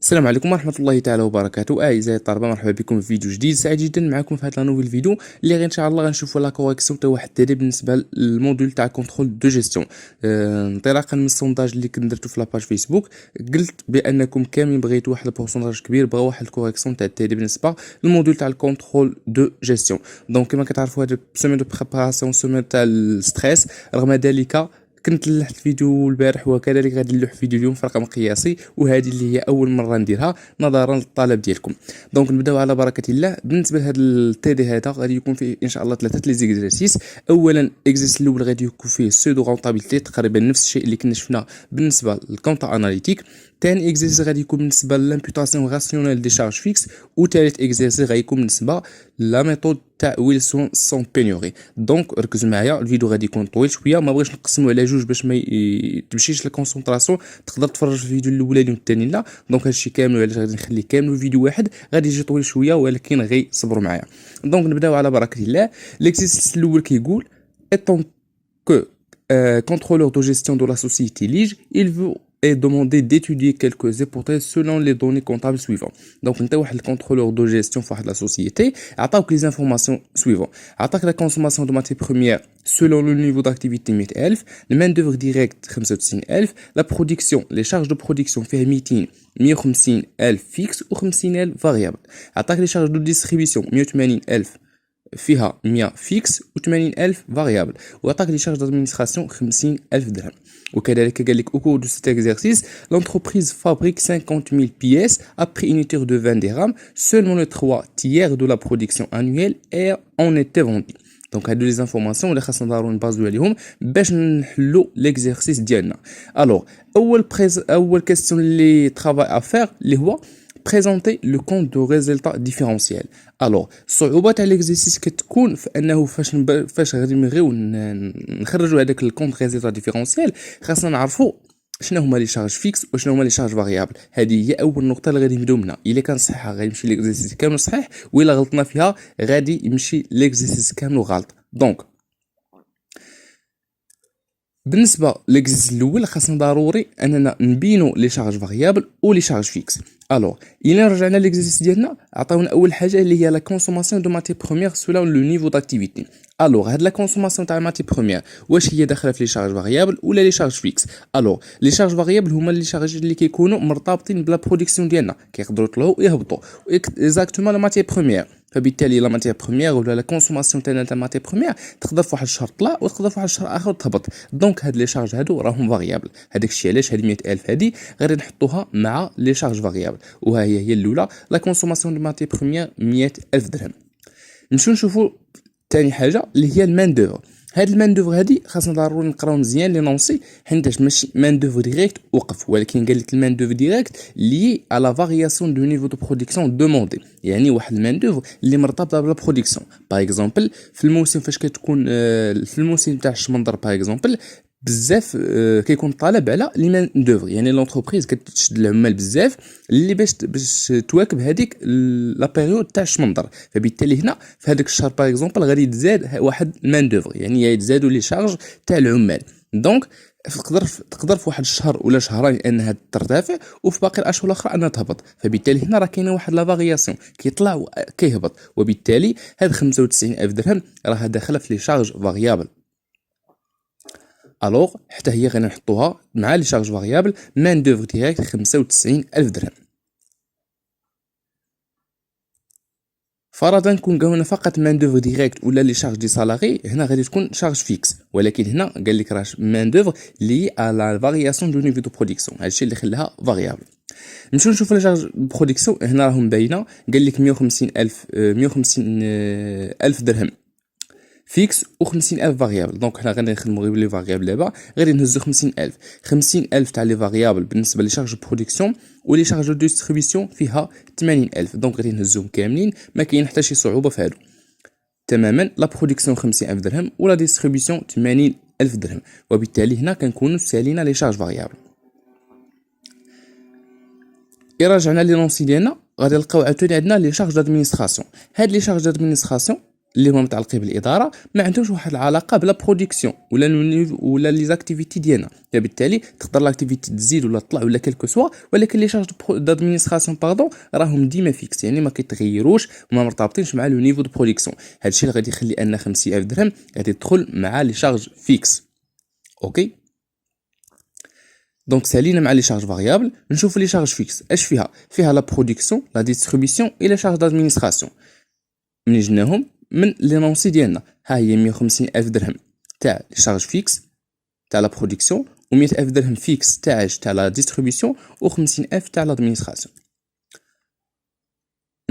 السلام عليكم ورحمة الله تعالى وبركاته. أعزائي الطلبة، مرحبا بكم في فيديو جديد. سعيد جدا معكم في هذا نوفيل فيديو اللي غير إن شاء الله غنشوفوا لا كوريكسيون تاع واحد التدريب بالنسبة للموديل تاع كونترول دو جيستيون. انطلاقا من السونداج اللي كنت درتو في لاباج فيسبوك، قلت بأنكم كاملين بغيتوا واحد البورسونتاج كبير بغاو واحد الكوريكسيون تاع التدريب بالنسبة للموديل تاع الكونترول دو جيستيون. دونك كما كتعرفوا هذا سيمين دو بريباراسيون، سيمين تاع الستريس. رغم ذلك كنت لحت الفيديو البارح وكذلك غادي نلوح فيديو اليوم في رقم قياسي، وهذه اللي هي اول مره نديرها نظرا للطلب ديالكم. دونك نبداو على بركه الله. بالنسبه لهذا التيدي هذا غادي يكون فيه ان شاء الله ثلاثه لي زيكزارسيس. اولا اكزيس الاول غادي يكون فيه سودو رونطابيلتي، تقريبا نفس الشيء اللي كنا شفناه بالنسبه للكونتا اناليتيك. ثاني اكزيرسيس غادي يكون بالنسبه للامبوتاسيون راسيونيل دي شارج فيكس. وثالث اكزيرسيس غادي يكون بالنسبه لا ميثود تاع ويلسون سون بينيوري. دونك ركزوا معايا، الفيديو غادي يكون طويل شويه، ما بغيتش نقسمو على جوج باش ما تمشيش الكونسونطراسيون. تقدر تفرج في الفيديو الاولاني والثاني لا. دونك هادشي كامل علاش غادي نخليه كامل فيديو واحد، غادي يجي طويل شويه ولكن غير صبروا معايا. دونك نبداو على بركه الله. ليكزيرسيس الاول كيقول étant que contrôleur de gestion de la société Lige, il veut est demandé d'étudier quelques hypothèses selon les données comptables suivantes. Donc انت واحد الكونترولور دو جيستيون في واحد لا سوسيتي، عطاوك لي زانفورماسيون سويفون. عطاك لا كونسوماسيون دو ماتي بروميير selon le niveau d'activité 100000، المين دوفر ديريكت 95000، لا برودكسيون لي شارج دو برودكسيون فيها 200 150000 فيكس و 50000 فاريابل. عطاك لي شارج دو ديستريبيسيون 180000 فيها 100 فيكس و 80000 فاريابل، وعطاك لي شارج دادمينستراسيون 50000 درهم. وكذلك قال لك au cours de cet exercice l'entreprise fabrique 50 000 pièces à prix unitaire de 20 dirhams, seulement le 3 tiers de la production annuelle en était vendu. دونك هادو لي زانفورماسيون اللي خاصنا ضروري نبازيو عليهم باش نحلو ليكزيرسيس ديالنا. الوغ اول كيستيون اللي ترافاي افير اللي هو présenter le compte de résultat différentiel. Alors الصعوبه تاع ليكزيرسيس كتكون في انه فاش غادي نبغيو نخرجوا هذاك الكونت ريزلتا ديفيرونسيال، خاصنا نعرفوا شنو هما لي شارج فيكس وشنو هما لي شارج فاريابل. هذه هي اول نقطه اللي غادي نبداو منها. الا كان صحيحه غادي يمشي ليكزيرسيس كامل صحيح، والا غلطنا فيها غادي يمشي ليكزيرسيس كامل غلط. دونك بالنسبه ليكزيرسيس الاول خاصنا ضروري اننا نبينوا لي شارج فاريابل و لي شارج فيكس. الوغ الا رجعنا ليكزيرسيس ديالنا، عطاونا اول حاجه اللي هي لا كونسوماسيون دو ماتي بروميير سولون لو نيفو داكتيفيتي. الوغ هاد لا كونسوماسيون تاع ماتي بروميير واش هي داخله في لي شارج فاريابل ولا لي شارج فيكس؟ الوغ لي شارج فاريابل هما لي شارج اللي كيكونوا مرتبطين بلا برودكسيون ديالنا، كيقدروا يطلعوا ويهبطوا اكزاكتومون لا ماتي بروميير. فبالتالي لا ماتير بروميير ولا لا كونسوماسيون تاعنا تاع ماتير بروميير تقدر في واحد الشهر طلع وتقدر في واحد الشهر اخر تهبط. دونك هاد لي شارج هادو راهم فاريابل. هذاك الشيء علاش هاد 100000 هادي غادي نحطوها مع لي شارج فاريابل. وها هي الاولى، لا كونسوماسيون دو ماتير بروميير 100000 درهم. نمشيو نشوفوا ثاني حاجه اللي هي المان دوفر. هاد المان دوفر هادي خاصنا ضروري نقراو مزيان لي نونسي، حيتاش ماشي مان دوفر ديريكت وقف، ولكن قال لك المان دوفر ديريكت لي على فارياسيون دو نيفو دو برودكسيون دوموندي. يعني واحد المان دوفر اللي مرتبطه بلا برودكسيون. باغ اكزومبل في الموسم فاش كتكون في الموسم تاع الشمندر باغ اكزومبل بزاف كيكون طالب على لي مان دوفر، يعني لونتربريز كتشد العمال بزاف اللي باش تواكب هذيك لا بيريود تاع الشمندر. فبالتالي هنا في هذاك الشهر باغ اكزومبل غادي تزاد واحد مان دوفر، يعني يتزادوا لي شارج تاع العمال. دونك تقدر في واحد الشهر ولا شهرين انها ترتفع، وفي باقي الاشهر الاخرى انها تهبط. فبالتالي هنا راه كاينه واحد لا فارياسيون، كيطلع وكيهبط. وبالتالي هاد 95000 درهم راها داخله في لي شارج فاريابل. الوغ حتى هي غادي نحطوها مع لي شارج فاريابل. مان دوفر ديريكت 95000 درهم. فرضا كون قالنا فقط مان دوفر ديريكت ولا لي شارج دي سالاري، هنا غادي تكون شارج فيكس، ولكن هنا قال لك راه مان دوفر لي على فارياسيون دو نيفو دو برودكسيون، هادشي اللي خلاها فاريابل. نمشيو نشوفوا لي شارج برودكسيون. هنا راهم باينه، قال لك 150000 درهم فيكس و 50000 فاريابل. دونك حنا غادي نخدمو غير لي فاريابل دابا، غادي نهزو 50000 تاع لي فاريابل بالنسبه لي شارج برودكسيون، ولي شارج دو ديستريبيسيون فيها 80000. دونك غادي نهزوهم كاملين، ما كاين حتى شي صعوبه في هادو تماما. لا برودكسيون 50000 درهم ولا ديستريبيسيون 80000 درهم. وبالتالي هنا كنكونوا سالينا لي شارج فاريابل. الا رجعنا لي نونسي ديالنا غادي نلقاو عاوتاني عندنا لي شارج دادمينستراسيون. هاد لي شارج دادمينستراسيون اللي هما متعلقين بالاداره ما عندهمش واحد العلاقه بلا برودكسيون ولا لي زاكتيفيتي ديالنا، فبالتالي تقدر لاكتيفيتي تزيد ولا تطلع ولا كلكو سوا، ولكن لي شارج دادمينستراسيون راهم ديما فيكس، يعني ما كيتغيروش وما مرتبطينش مع لو نيفو دو برودكسيون. هادشي اللي غادي يخلي ان 50000 درهم غادي تدخل مع لي شارج فيكس. اوكي، دونك سالينا مع لي شارج فاريابل. نشوفوا لي شارج فيكس اش فيها لا برودكسيون، لا ديستريبيسيون اي لا شارج دادمينستراسيون. منين جبناهم؟ من لينونسي ديالنا. ها هي 150000 درهم تاع لي شارج فيكس تاع لا برودكسيون، و100000 درهم فيكس تاع لا ديستريبيسيون، و50000 تاع لادمينستراسيون.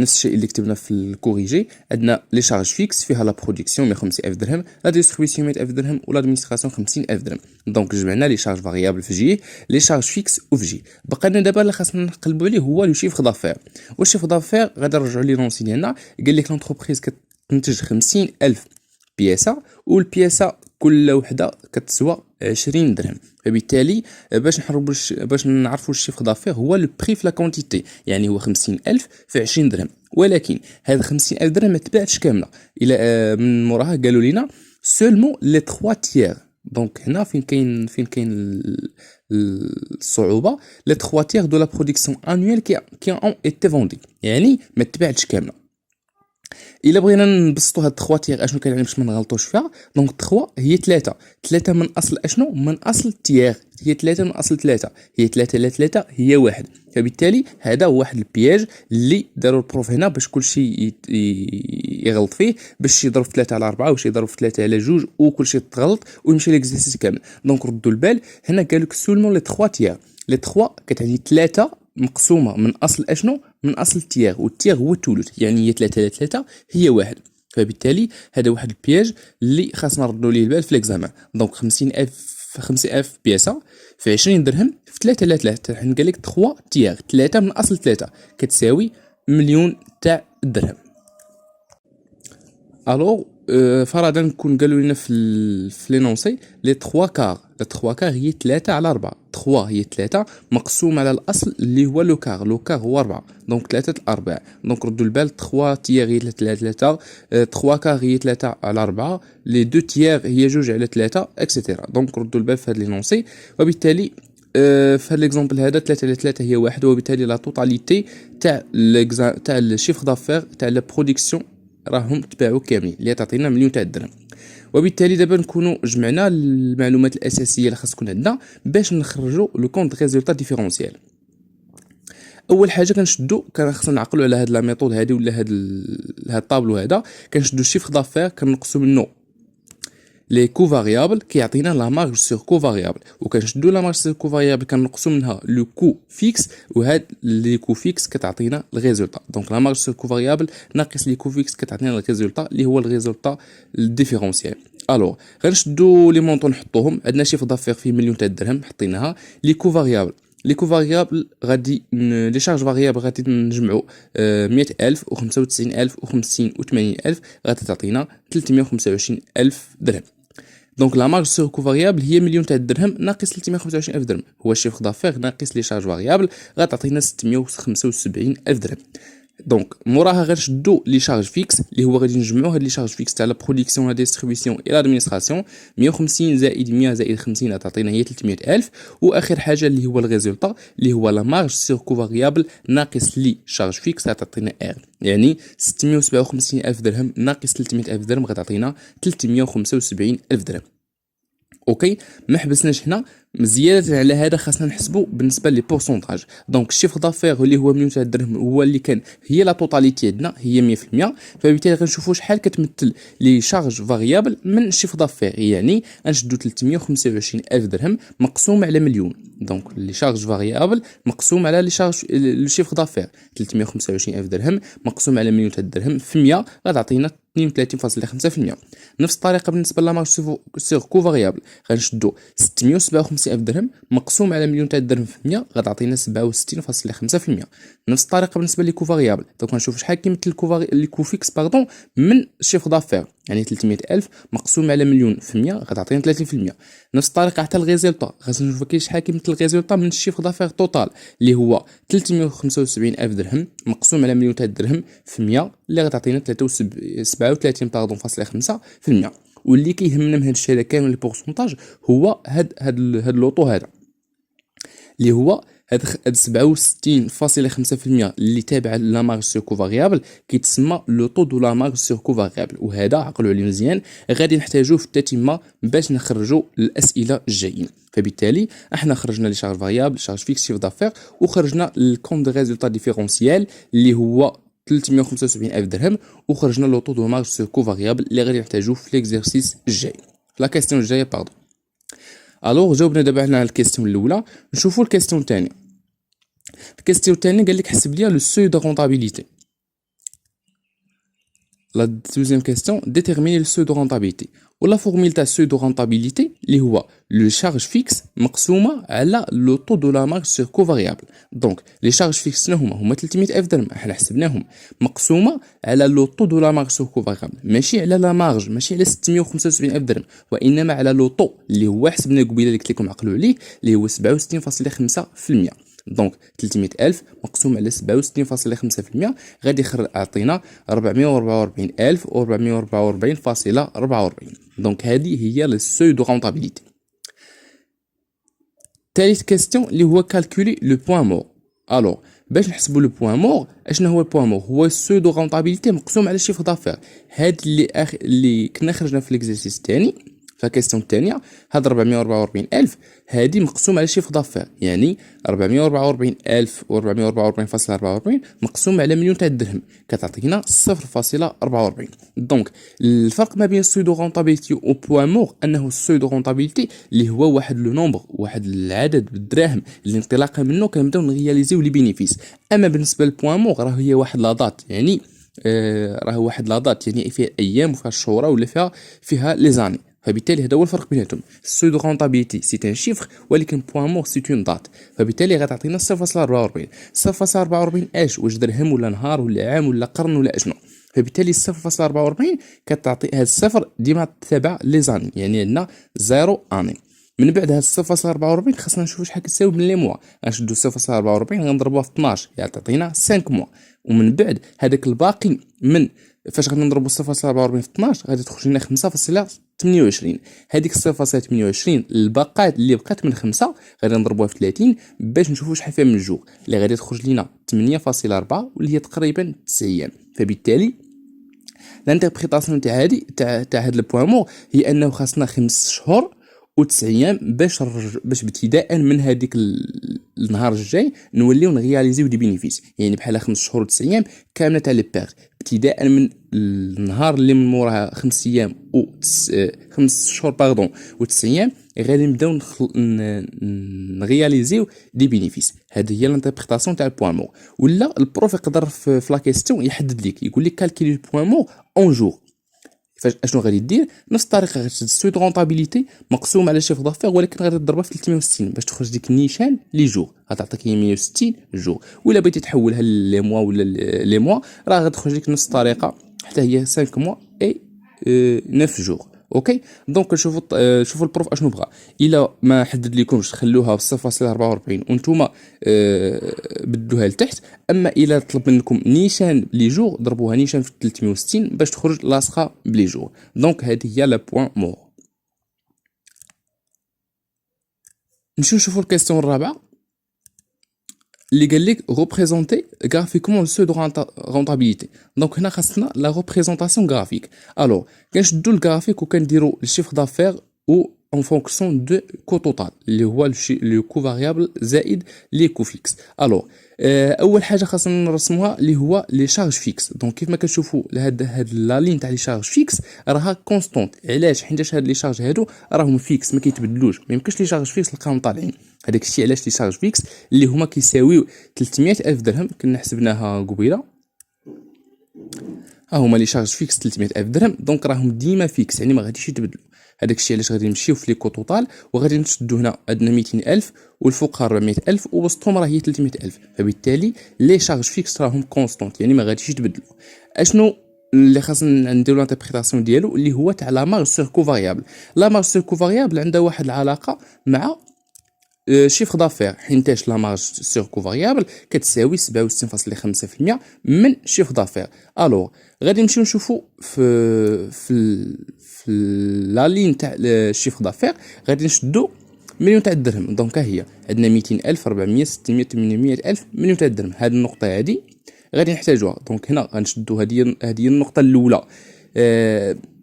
نفس الشيء اللي كتبنا في الكوريجي. عندنا لي شارج فيكس فيها لا برودكسيون 150000 درهم، لا ديستريبيسيون 100000 درهم، و لادمينستراسيون 50000 درهم. دونك جمعنا لي شارج فاريابل في جي، لي شارج فيكس وفي جي. بقى لنا دابا اللي خاصنا نقلبوا عليه هو لو شيفر دافير. والشيفر دافير غادي نرجعوا لي لونسي ديالنا. قال لك لونتربريز كتنتج 50000 بياسه، والبياسه كل وحده كتسوى 20 درهم. فبالتالي باش نعرفوا الشيفر دافير هو لو بري في لا كونتيتي، يعني هو 50000 في 20 درهم. ولكن هاد 50000 درهم ما تباعتش كامله، الى من موراها قالوا لنا سولمون لي 3 تيير. دونك هنا فين كاين الصعوبه. لي 3 تيير دو لا برودكسيون انويل كي اون ايتي فوندي، يعني ما تباعتش كامله. الا بغينا نبسطوا هاد 3 تيير اشنو كنعني باش ما نغلطوش فيها. دونك 3 هي 3 من اصل اشنو؟ من اصل تيير. هي 3 من اصل 3، هي 3 على 3 هي 1. فبالتالي هذا هو واحد البياج اللي داروا البروف هنا باش كلشي يغلط فيه، باش يضرب 3 على 4 واش يضرب 3 على 2 وكلشي تغلط ويمشي ليكزيرسيس كامل. دونك ردوا البال، هنا قالوا لك سولمون لي 3 تيير. لي 3 كتعني 3 مقسومه من اصل اشنو؟ من اصل التيير، والتيير هو الثلث، يعني هي 3 على 3 هي 1. فبالتالي هذا واحد البياج اللي خاصنا نردوا ليه البال في ليكزامان. دونك 50000 بياسه في 20 درهم في 3 على 3، حنا قال لك 3 تيير، 3 من اصل 3 كتساوي مليون تاع الدرهم. الوغ فرضا نكون قالوا لنا في لينونسي لي 3 كار. لي 3 كار هي 3 على 4. 3 هي 3 مقسوم على الاصل اللي هو لو كار. لو كار هو 4، دونك 3 الارباع. دونك ردوا البال 3 تيير هي 3 على 3، 3 كار هي 3 على 4، لي 2 تيير هي 2 على 3 اكسيتيرا. دونك ردوا البال في هاد لينونسي. وبالتالي في هاد ليكزامبل هذا 3 على 3 هي 1، وبالتالي لا توتاليتي تاع الشيفر دافير تاع لا برودكسيون راهم تباعوا كاملين اللي تعطينا مليون تاع الدرهم. وبالتالي دابا نكونوا جمعنا المعلومات الاساسيه اللي خاص تكون عندنا باش نخرجوا لو كونط ريزولتا ديفيرونسيال. اول حاجه خاصنا نعقلوا على هاد لا ميثود هادي ولا هاد الطابلو هذا. كنشدوا الشيفر دافير كنقصوا منه لي كو فاريابل كيعطينا لا مارج سور كو فاريابل، وكنشدو لا مارج سور كو فاريابل كنقصوا منها لو كو فيكس، وهاد لي كو فيكس كتعطينا الريزولطا. دونك لا مارج سور كو فاريابل ناقص لي كو فيكس كتعطينا الريزولطا اللي هو الريزولطا الديفيرونسيال. الوغ غنشدو لي مونطون نحطوهم. عندنا شيفر دافير فيه مليون تاع الدرهم حطيناها. لي كو فاريابل غادي لي شارج فاريابل غادي نجمعوا 100000 و95000 و50 و80000 غادي تعطينا 325000 درهم. دونك لا مارج سور كو فاريابل هي مليون تاع الدرهم ناقص 325000 درهم، هو الشيفر دافير ناقص لي شارج فاريابل غتعطينا 675000 درهم. دونك موراها غنشدو لي شارج فيكس اللي هو غادي نجمعو هاد لي شارج فيكس تاع لا برودكسيون لا ديستريبيسيون اي لادمينستراسيون. 150 زائد 100 زائد 50 غتعطينا هي 300000. واخر حاجه اللي هو الريزولطا اللي هو لا مارج سور كو فاريابل ناقص لي شارج فيكس غتعطينا ار، يعني 657000 درهم ناقص 300000 درهم غتعطينا 375000 درهم. اوكي، ما حبسناش هنا. زياده على هذا خاصنا نحسبوا بالنسبه لي بورسونتاج. دونك الشيفر دافير اللي هو مليون تاع الدرهم هو اللي كان هي لا توتاليتي عندنا هي 100%. فبالتالي غنشوفوا شحال كتمثل لي شارج فاريابل من الشيفر دافير، يعني غنشدوا 325000 درهم مقسوم على مليون. دونك لي شارج فاريابل مقسوم على لي شارج لو شيفر دافير 325000 درهم مقسوم على مليون تاع الدرهم في 100 غتعطينا 32.5%. نفس الطريقه بالنسبه لامارج سور كو فاريابل غنشدو 657000 درهم مقسوم على مليون تاع الدرهم في 100 غتعطينا 67.5%. نفس الطريقه بالنسبه لي كو فاريابل. دونك غنشوف شحال كيمثل لي كو فيكس من الشيفر دافير. يعني 300,000 مقسوم على مليون في 100 غتعطينا 30%. نفس الطريقه حتى الغيزولطا غادي نشوفوا كاين شحال كيمثل الغيزولطا من الشيفر دافير توتال اللي هو 375,000 درهم مقسوم على مليون تاع الدرهم في 100 اللي غتعطينا 37.5%. واللي كيهمنا من هاد الشيء هذا كامل البورسونتاج هو هاد اللوطو هذا اللي هو هاد 67.5% اللي تابع لا مارج سور كو فاريابل كيتسمى لو طو دو لا مارج سور كو فاريابل. وهذا عقلوا عليه مزيان غادي نحتاجوه في التتمه باش نخرجوا الاسئله الجايين. فبالتالي احنا خرجنا لي شارج فاريابل شارج فيكس شيف دافير وخرجنا الكوم دو ريزولطا ديفيرونسيال اللي هو 375,000 درهم وخرجنا لو طو دو مارج سور كو فاريابل اللي غادي نحتاجوه في ليكزيرسيس الجاي في لا كاستيون الجايه باردون. الوغ جاوبنا دابا على الكاستيون الاولى. نشوفوا الكاستيون الثانيه. الكاستيون الثانيه قال لك حسب لي لو سوي دو رونطابيليتي. لا دوزيام كاستيون ديتيرميني لو سوي دو رونطابيليتي ولا فورميل تاع سوي دو رونطابيليتي اللي هو لو شارج فيكس مقسومه على لو طو دو لا مارج سور كو فاريابل. دونك لي شارج فيكس هما 300,000 درهم احنا حسبناهم مقسومه على لو طو دو لا مارج سور كو فاريابل ماشي على لا مارج ماشي على 675,000 درهم وانما على لو طو اللي هو حسبنا قبيله اللي قلت لكم عقلوا عليه اللي هو 67.5%. دونك 300,000 مقسوم على 67.5% غادي يعطينا 444,444.44. دونك هذه هي لو سوي دو رونطابيليتي. ثالث كاستيون اللي هو كالكولي لو بوين مور. الوغ باش نحسبوا لو بوين مور اشنا هو البوين مور هو السوي دو رونطابيليتي مقسوم على الشيفر دافير. هاد اللي كنا خرجنا في ليكزيرسيس الثاني فالكاستيون الثانيه هاد 444,000 هادي مقسوم على شيفر دافير يعني 444,444.44 مقسوم على مليون تاع الدرهم كتعطينا 0.44. دونك الفرق ما بين السوي دو رونطابيليتي و بوين مور انه السوي دو رونطابيليتي اللي هو واحد لو نومبر واحد العدد بالدراهم اللي انطلاقا منه كنبداو نغياليزيو لي بينيفيس. اما بالنسبه للبوين مور راه هي واحد لا دات يعني راه واحد لا دات يعني فيها ايام وفيها الشهور ولا فيها لي زاني. فبالتالي هذا هو الفرق بيناتهم. السوي دو رونطابيليتي سي ان شيفر ولكن بوين مور سي اون دات. فبالتالي غتعطينا 0.44. 0.44 اش واش درهم ولا نهار ولا عام ولا قرن ولا اشنو. فبالتالي 0.44 كتعطي هاد الصفر ديما تابع لي زاني يعني عندنا 0 اني. من بعد هاد 0.44 خاصنا نشوفوا شحال كتساوي من لي موا. غنشدو 0.44 غنضربوها في 12 يعني تعطينا 5 موا. ومن بعد هذاك الباقي من فاش غادي نضربو 0.44 في 12 غادي تخرج لنا 5.28. هذيك 0.28 الباقات اللي بقات من 5 غادي نضربوها في 30 باش نشوفوا شحال فيها من الجوغ اللي غادي تخرج لنا 8.4 واللي هي تقريبا 9 ايام. فبالتالي الانتربريتاسيون تاع هاد البوين مور هي انه خاصنا 5 شهور و9 ايام باش ابتداء من هذيك النهار الجاي نوليو نغياليزيو دي بينيفيس يعني بحال 5 شهور و9 ايام كامله تاع لي بير ابتداء من النهار اللي من موراها 5 ايام و 5 شهور و9 ايام غادي نبداو نغياليزيو دي بينيفيس. هذه هي الانتربريتاسيون تاع البوين مور. ولا البروف يقدر في لا كيستيون يحدد لك يقول لك كالكولي البوين مور اون جور. اشنو غادي دير نفس الطريقه غادي تشد السوي دو رونطابيليتي مقسوم على شيفر دافير ولكن غادي تضربها في 360 باش تخرج ديك النيشان لي جور غتعطيك 160 جور. ولا بغيتي تحولها لي موا ولا لي موا راه غتخرج لك نفس الطريقه حتى هي 5 موا اي 9 جور. اوكي دونك شوفوا البروف اشنو بغى. الا ما حدد لكمش خلوها ب 0.44 وانتم بدوها لتحت. اما الا طلب منكم نيشان لي جور ضربوها نيشان في 360 باش تخرج لاصقه بلي جور. دونك هذه هي لا بوين مور. نشوفوا الكاستيون الرابعه اللي قال لك ريبريزونتي غرافيكمون لو سو دو رونطابيليتي. دونك هنا خاصنا لا ريبريزونطاسيون غرافيك. الوغ كنشدو الغرافيك وكنديرو الشيفر دافير و en fonction de coût total اللي هو لو كو فاريابل زائد لي كو فيكس. الوغ اول حاجه خاصنا نرسموها اللي هو لي شارج فيكس. دونك كيف ما كتشوفوا هاد لا لين تاع لي شارج فيكس راها كونستونت. علاش؟ حيت هاد لي شارج هادو راهم فيكس ما كيتبدلوش ما يمكنش لي شارج فيكس نلقاهم طالعين. هذاك الشيء علاش لي شارج فيكس اللي هما كيساويو 300,000 درهم كنا حسبناها قبيله ها هما لي شارج فيكس 300,000 درهم. دونك راهم ديما فيكس يعني ما غاديش يتبدلوا. هذاك الشيء علاش غادي نمشيو في لي كو توتال وغادي نشدو هنا عندنا 200,000 والفوق 400,000 ووسطهم راه هي 300,000. فبالتالي لي شارج فيكس راهم كونستونت يعني ما غاديش يتبدلوا. اشنو اللي خاصنا نديرو لانتربريتاسيون ديالو اللي هو تاع لا مارج سور كو فاريابل. لا مارج سور كو فاريابل عندها واحد العلاقه مع شيفر دافير، حينتاش لا مارج سور كو فاريابل كتساوي 67.5% من شيفر دافير. الوغ غادي نمشيو نشوفو في لا لين تاع الشيفر دافير، غادي نشدو مليون تاع الدرهم. دونك ها هي عندنا 200,000 400 600 800,000 مليون تاع الدرهم. هذه النقطه هذه غادي نحتاجوها. دونك هنا غنشدو هذه النقطه الاولى.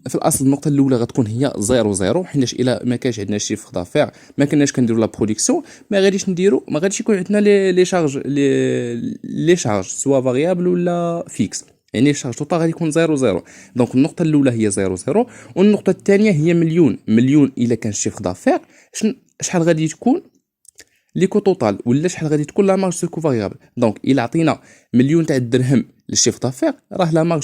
في الاصل النقطه الاولى غتكون هي 0 حيناش الا ما كانش عندنا شيفر دافير ما كناش كنديرو لا برودكسيون، ما غاديش يكون عندنا لي شارج سوا فاريابل ولا فيكس، يعني الشارج توتال غادي يكون 0. دونك النقطه الاولى هي 0 والنقطه الثانيه هي مليون الا كان شيفر دافير شحال غادي تكون ليكو توتال، ولا شحال غادي تكون لا مارج سور كو فاريابل. دونك الا عطينا مليون تاع الدرهم للشيفر دافير راه لا مارج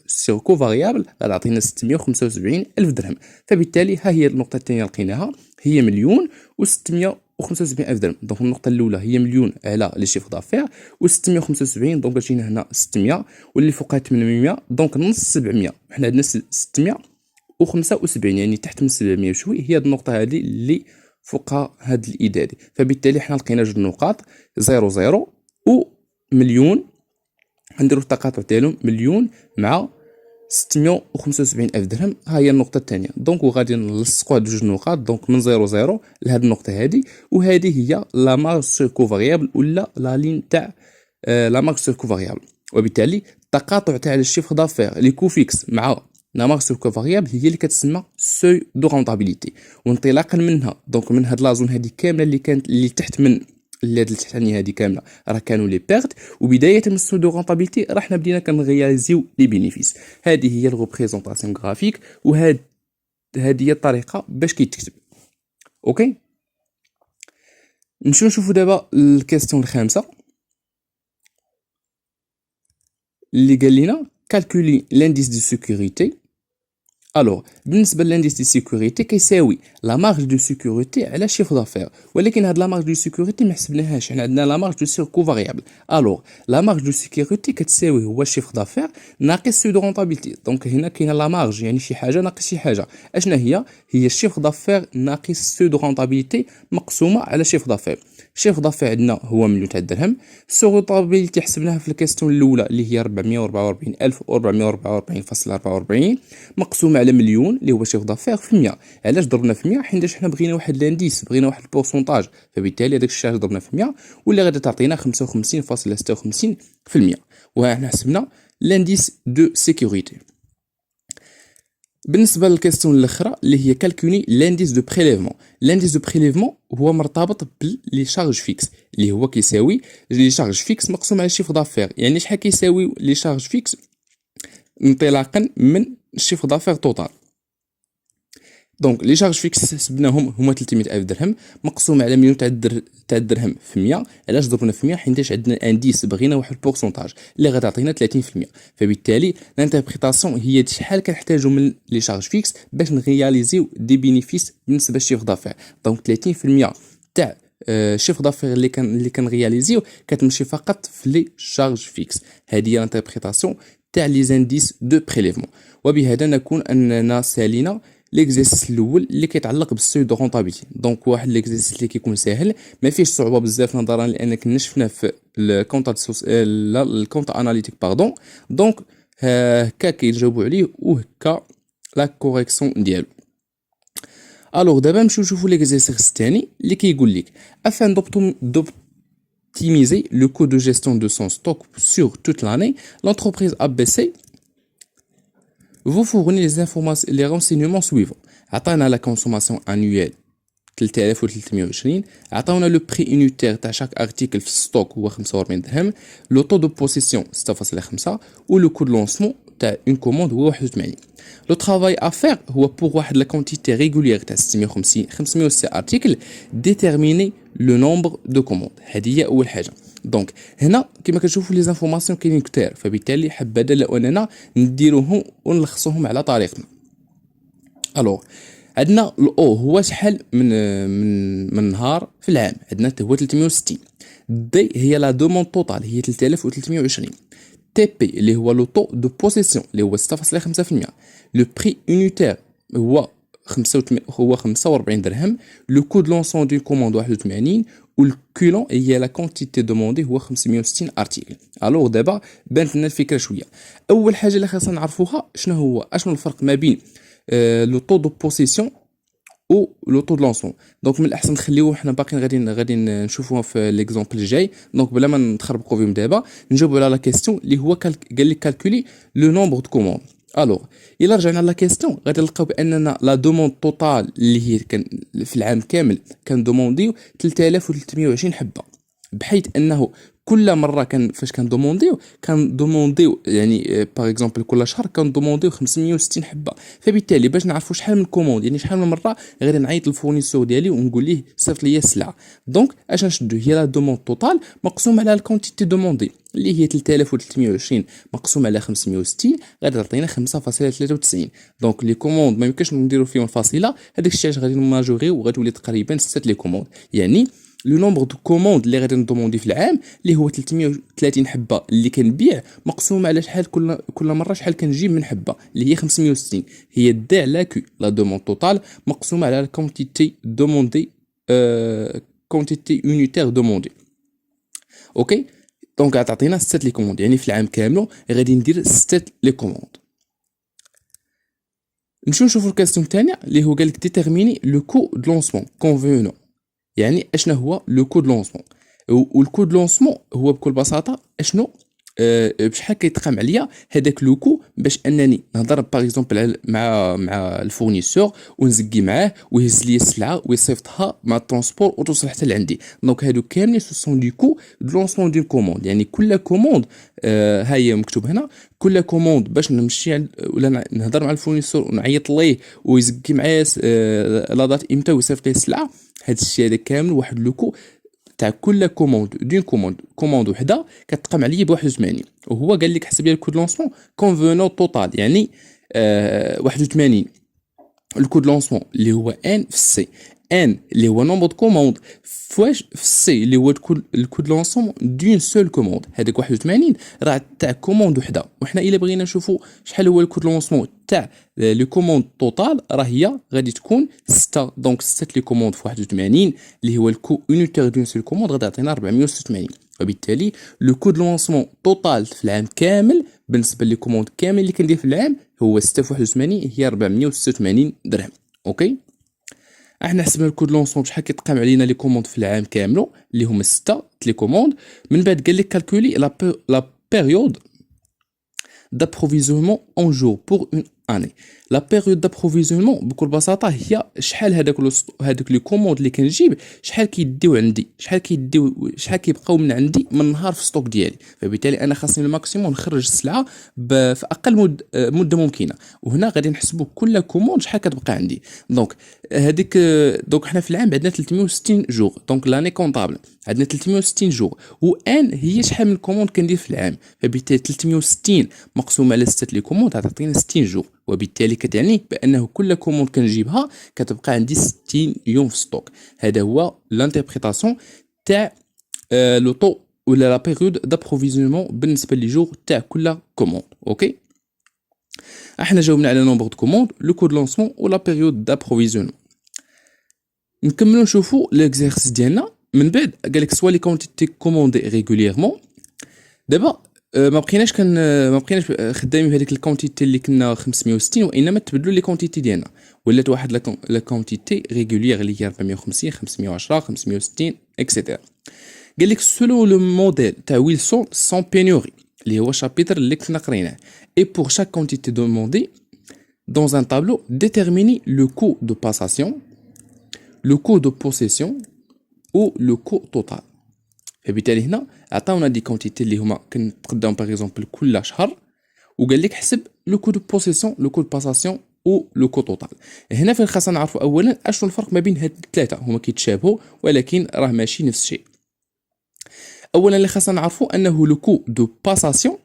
سور كو فاريابل غادي عطينا 675 الف درهم. فبالتالي ها هي النقطه الثانيه لقيناها هي مليون و675 الف درهم. دونك النقطه الاولى هي مليون على لي شيفر دافير و675، دونك جينا هنا 600 واللي فوقها 800، دونك نص 700. حنا عندنا 675 يعني تحت من 700 شوي، هي النقطه هذه اللي فوقها هاد الإداري. فبالتالي حنا لقينا جوج نقاط 0 و مليون، غنديرو التقاطع ديالهم مليون مع 675 ألف درهم. ها هي النقطة الثانية. دونك وغادي نلصقوا هاد جوج نقاط، دونك من 0 لهاد النقطة هادي، وهذه هي لا مارج سور كو فاريابل ولا لا لين تاع لا مارج سور كو فاريابل. وبالتالي التقاطع تاع الشيفر دافير لي كو فيكس مع لا مارج سور كو فاريابل هي اللي كتسمى سوي دو رونطابيليتي. وانطلاقا منها دونك من هاد لازون هادي كامله اللي كانت اللي تحت من اللي هاد التحتانيه هادي كامله راه كانوا لي بيرت، وبدايه من سوي دو رونطابيليتي راه حنا بدينا كنغياليزيو لي بينيفيس. هذه هي الريبريزونطاسيون غرافيك، هذه هي الطريقه باش كيتكتب. اوكي نشوفوا دابا الكاستيون الخامسه اللي قال لنا calculer l'indice de sécurité. الوغ بالنسبه للانديس دي سيكوريتي كيساوي لا مارج دو سيكوريتي على شيفر دافير، ولكن هاد لا مارج دو سيكوريتي ما حسبناهاش، حنا عندنا لا مارج دو سور كو فاريابل. الوغ لا مارج دو سيكوريتي كتساوي هو شيفر دافير ناقص سو دو رونطابيلتي. دونك هنا كاينه لا مارج يعني شي حاجه ناقص شي حاجه. اشنا هي الشيفر دافير ناقص سو دو رونطابيلتي مقسومه على شيفر دافير. شيفر دافير عندنا هو مليون تاع الدرهم، سو رونطابيلتي حسبناها في الكاستيون الاولى اللي هي 444,444.44 مقسومه على مليون اللي هو شيفر دافير في 100. علاش ضربنا في 100؟ حيت حنا بغينا واحد لانديس، بغينا واحد البورسونتاج، فبالتالي هذاك الشيء ضربنا في 100 واللي غادي تعطينا 55.56%. وها حسبنا لانديس دو سيكوريتي. بالنسبه للكاستيون الاخرى اللي هي كالكولي لانديس دو بريليفمون. لانديس دو بريليفمون هو مرتبط بلي شارج فيكس اللي هو كيساوي لي شارج فيكس مقسوم على شيفر دافير. يعني شحال كيساوي لي شارج فيكس انطلاقا من الشيفر دافير توتال. دونك لي شارج فيكس حسبناهم هما 300,000 درهم مقسوم على مليون تاع الدرهم في 100. علاش ضربنا في 100؟ حيت عندنا انديس بغينا واحد البورسونتاج اللي غادي تعطينا 30%. فبالتالي لانتربريتاسيون هي شحال كنحتاجوا من لي شارج فيكس باش نغياليزيو دي بينيفيس بالنسبه للشيفر دافير. دونك 30% تاع الشيفر دافير اللي كنغياليزيو كتمشي فقط في لي شارج فيكس. هذه هي لانتربريتاسيون تاع لي زانديس دو بريليفمون. وبهذا نكون اننا سالينا ليكزيرسيس الاول اللي كيتعلق بالسوي دو رونطابيلتي. دونك واحد ليكزيرسيس اللي كيكون ساهل ما فيهش صعوبه بزاف نظرا لان كنا شفنا في الكونت اناليتيك باردون. دونك هكا كيجاوبوا عليه وهكا لا كوريكسيون ديالو. الوغ دابا نمشيو نشوفوا ليكزيرسيس الثاني اللي كيقول لك افان d'optimiser le coût de gestion de son stock sur toute l'année, l'entreprise ABC vous fournit les renseignements suivants. عطانا la consommation annuelle 3320، عطاونا لو بري يونيتير تاع شاك ارتيكل في الستوك هو 45 درهم، لو طو دو بوسيسيون 6.5 و لو كو دو لونسمون تاع اون كوموند هو 81. لو ترافاي افير هو بور واحد لا كونتيتي ريغولير تاع 506 ارتيكل ديتيرميني لو نومبر دو كوموند. هذه هي اول حاجه. دونك هنا كما كتشوفوا لي زانفورماسيون كاينين كثار، فبالتالي حبذا لو اننا نديروهم ونلخصوهم على طريقنا. الوغ عندنا الاو هو شحال من نهار في العام، عندنا هو 360. دي هي لا دوموند توتال هي 3320. TP اللي هو لو طو دو بوسيسيون اللي هو 6.5%. لو بري يونيتير هو 45 درهم. لو كو دو لونسون دون كوموند 81. والكولون هي لا كونتيتي دوموندي هو 560 ارتيكل. الوغ دابا بانت لنا الفكره شويه. اول حاجه اللي خاصنا نعرفوها شنو الفرق ما بين لو طو دو بوسيسيون او لو طو دو لونسون. دونك من الاحسن نخليوه حنا باقيين غادي نشوفوها في ليكزامبل الجاي. دونك بلا ما نتخربقوا فيهم دابا نجاوبوا على لا كيسيون اللي هو قال لك كالكولي لو نومبر دو كوموند. الوغ الا رجعنا لا كيسيون غادي نلقاو باننا لا دوموند توتال اللي هي كان في العام كامل كان دومونديو 3320 حبه، بحيث انه كل مره فاش كان دومونديو يعني باغ اكزومبل كل شهر كان دومونديو 560 حبه. فبالتالي باش نعرفوا شحال من كوموند يعني شحال من مره غادي نعيط للفورنيسور ديالي ونقول ليه صيفط لي السلعه. دونك اش نشدو هي لا دوموند توتال مقسوم على الكونتيتي دوموندي اللي هي 3320 مقسوم على 560 غادي تعطينا 5.93. دونك لي كوموند ما يمكنش نديرو فيهم الفاصله، هذاك الشيء غادي نماجوريو وغتولي تقريبا 6 لي كوموند. يعني لو نومبر دو كوموند اللي غادي ندوموندي في العام اللي هو 330 حبه اللي كنبيع مقسوم على شحال كل مره شحال كنجيب من حبه اللي هي 560 هي دي على كو لا دوموند توتال مقسوم على الكونتيتي دوموندي كونتيتي يونيتير دوموندي. اوكي دونك غتعطينا 6 لي كوموند يعني في العام كامل غادي ندير 6 لي كوموند. نشوفوا الكاستيون الثانيه اللي هو قال لك ديتيرميني لو كو دو لونسمون كونفينون. يعني اشنا هو لو كود لونسمون، والكود لونسمون هو بكل بساطه اشنو بشحال كيتقام عليا هذاك لو كو باش انني نهضر باغ اكزومبل مع الفورنيسور ونزكي معاه ويهز لي السلعه ويصيفطها مع الترونسبور وتوصل حتى لعندي. دونك هادو كاملين سو سون دي كو دو لونسمون دون كوموند. يعني كل كوموند ها هي مكتوب هنا كل كوموند باش نمشي ولا نهضر مع الفورنيسور ونعيط ليه ويزكي معايا لا دات امتى ويصيفط لي السلعه. هاد الشيء هذا كامل واحد لوكو تاع كل كوموند دون كوموند وحده كتقام عليا ب 81. وهو قال لك حسب لي الكود لونسمون كونفونون توتال يعني 81 الكود لونسمون اللي هو ان في سي ان اللي هو نومبر دو كوموند فواش في سي اللي هو الكود لونسمون دون سول كوموند. هذاك 81 راه تاع كوموند وحده. وحنا الا بغينا نشوفوا شحال هو الكود لونسمون تاع لي كوموند توتال راه هي غادي تكون 6. دونك 6 لي كوموند في 81 اللي هو الكو يونيتير دون سول كوموند غادي يعطينا 486. وبالتالي لو كود لونسمون توتال في العام كامل بالنسبه لي كوموند كامل اللي كندير في العام هو 6 في 81 هي 486 درهم. اوكي احنا حسبنا الكود لونسون شحال كيتقام علينا لي كوموند في العام كامل اللي هما 6 لي كوموند. من بعد قال لك كالكولي لا بيريود d'approvisionnement en jour pour une année. لا بيريود d'approvisionnement بكل بساطه هي شحال هذوك لي كوموند اللي كنجيب شحال كيديو عندي شحال كيبقاو من عندي من نهار في ستوك ديالي. فبالتالي انا خاصني الماكسيموم نخرج السلعه في اقل مده ممكنه. وهنا غادي نحسبوا كل كوموند شحال كتبقى عندي. دونك هذيك دونك حنا في العام عندنا 360 جوغ. دونك لاني كونطابل عندنا 360 جوغ وان هي شحال من كوموند كندير في العام. فبالتالي 360 مقسوم على 6 لي كوموند غتعطينا 60 جوغ. وبالتالي كتعني بانه كل كوموند كنجيبها كتبقى عندي 60 يوم في ستوك. هذا هو لانتربريتاسيون تاع لو طو ولا لا بيريود دابروفيزيونمون بالنسبه لي جوغ تاع كل كوموند. اوكي احنا جاوبنا على نومبر دو كوموند لو كود لونسمون ولا بيريود دابروفيزيونمون. نكملوا نشوفوا ليكزيرسيس ديالنا. من بعد قال لك سوا لي كونتيتي كوموندي ريغوليرمون. دابا ما بقيناش خدامين بهذيك الكونتيتي اللي كنا 560 وانما تبدلوا لي كونتيتي ديالنا ولات واحد لا كونتيتي ريغولير اللي هي 450 510 560 اكسيتيرا. قال لك سولو لو موديل تاع ويلسون سون بينوري اللي هو شابيتر اللي كنا قريناه اي بور شاك كونتيتي دوموندي dans un tableau déterminer le coût de passation, le coût de possession ou le coût total. فبالتالي هنا عطاونا دي كونتيتي اللي هما كنقداو باغ اكزومبل كل شهر وقال لك حسب لو كو دو بوسيسيون لو كو دو باساسيون او لو كو توتال. هنا فين خاصنا نعرفوا اولا اشنو الفرق ما بين هاد الثلاثه. هما كيتشابهوا ولكن راه ماشي نفس الشيء. اولا اللي خاصنا نعرفوا انه لو كو دو باساسيون